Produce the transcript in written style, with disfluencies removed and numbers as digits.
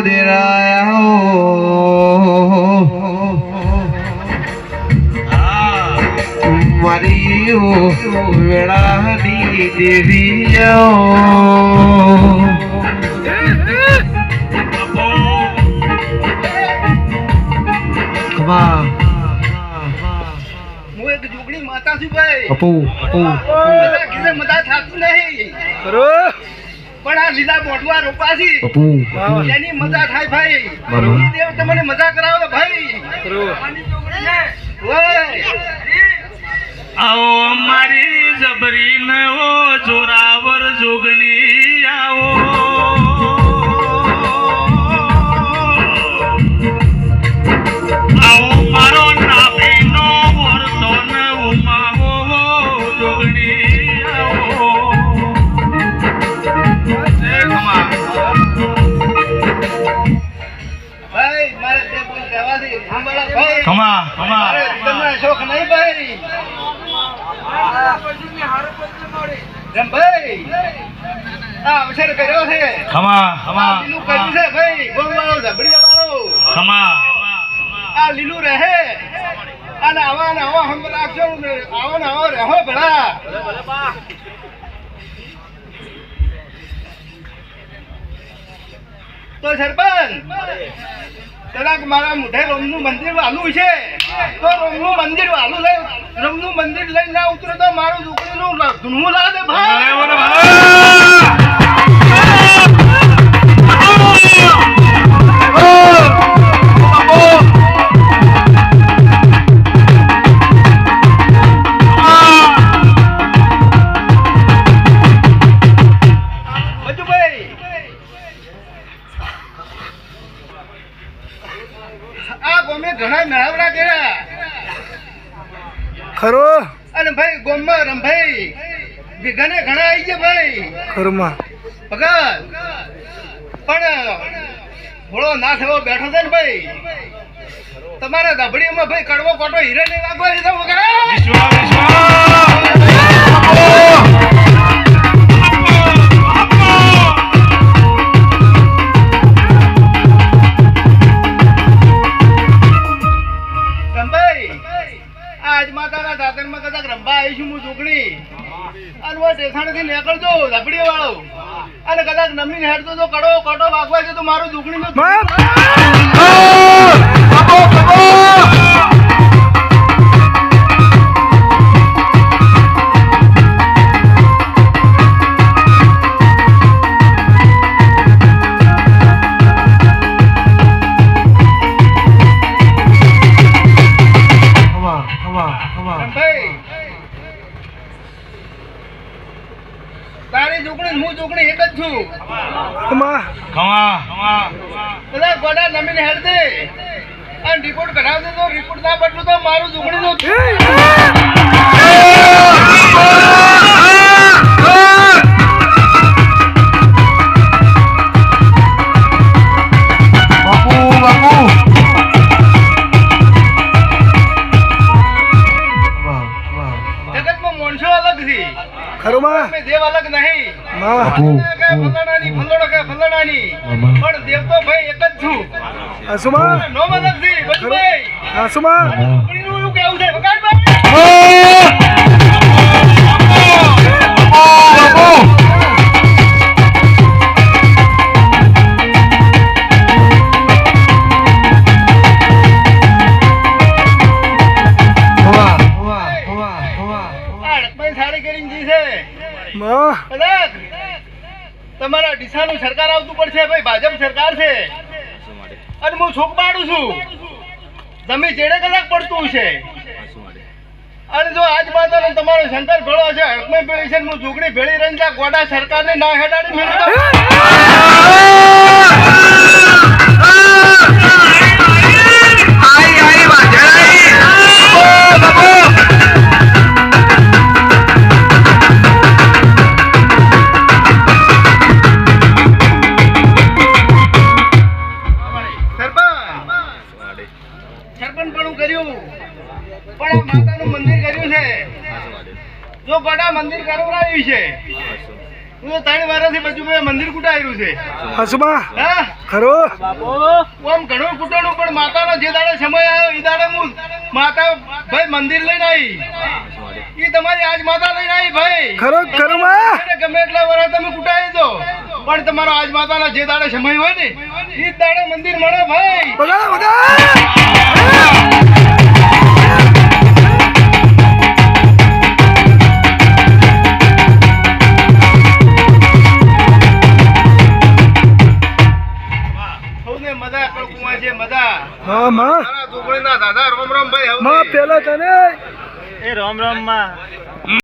દેરાયા મારી વેળાની દેવી માતા છું ભાઈ અપુ મજા થાતું નહીં પણ આ લીલા બોટવા રોપાસી અપુ એની મજા થાય ભાઈ દેવ તમને મજા કરાવો ભાઈ આવો મારી જબરી નવો જોરાવર જોગણી આવો આવો મારો નાભીનો વર્તો ન ઉમાવો જોગણી આવો ભાઈ મારે તે બોલ કહેવાથી સાંભળો ભાઈ ખમા ખમા તમને શોખ નહીં ભાઈ ભાઈ આ અવસર કર્યો છે ખમા ખમા લીલું કર્યું છે ભાઈ ગોળ વાળો ઝબડિયા વાળો ખમા આ લીલું રહે અને આવા ને આવા હમ રાખજો આવો ને આવો રહો ભલા તો સરપંચ કદાચ મારા મોઢે રોમનું મંદિર વાલું છે તો રોમનું મંદિર વાલું લઈ રોમનું મંદિર લઈને ના ઉતરે તો મારું છોકરીનું ધૂનવું લા દે ભાઈ ઘણા મેળાવડા કર્યા ખરો અને ભાઈ ગોમમાં રંભાઈ ઘણા આવી ગયા ભાઈ ખરમાં ભગત પણ થોડો ના થયો બેઠો છે ને ભાઈ તમારા ધાબડીમાં ભાઈ કડવો કોટો હીરે નહીં લાગવા દીધો આજ માતાના દાદરમાં કદાચ રંભા આવીશું હું જોગણી અને હું ટેસાણેથી નીકળજો ધાબડીઓ વાળો અને કદાચ નમીને હેડતો તો કડો કોટો વાગવા છે તો મારું જોગણી તારી જોગણી હું જોગણી એક જ છું બધા ગોડા નમીને હેડ દે અને રિપોર્ટ કઢાવ દે તો રિપોર્ટ ના બદલું તો મારું જોગણી નું દેવ અલગ નહીં ફલડાની પણ દેવ તો ભાઈ એક જ છું નો અલગ થી ભાઈ એવું કેવું છે તમારા ડીસાનું સરકાર આવતું પડશે ભાઈ ભાજપ સરકાર છે અને હું છોક પાડું છું તમે ચેડે કલાક પડતું છે અને જો આજ માતા તમારો શંકર ભેળો છે હડકમાં ભેળી છે હું ઝૂકડી ભેળી રહીને ગોડા સરકારને ના હેડાડી મેળવતો મંદિર કરાવરાયું છે હું તો 3 વર્ષથી બચું ભાઈ મંદિર કુટાયેલું છે હસુમાં હા ખરો આમ ઘણું કુટાણું પણ માતાનો જે દાડે સમય આવ્યો એ દાડે હું માતા ભાઈ મંદિર લઈને આવી એ તમારી આજ માતા લઈને આવી ભાઈ ખરો ખરો માં અને ગમે એટલા વર્ષ તમે કુટાઈ દો પણ તમારો આજ માતાનો જે દાડે સમય હોય ને એ જ દાડે મંદિર મળે ભાઈ બધા બધા સૌને મજા કળકુવા છે મજા હા માં તારા ચોકડીના દાદા રામ રામ ભાઈ માં પેલા તને એ રામ રામ માં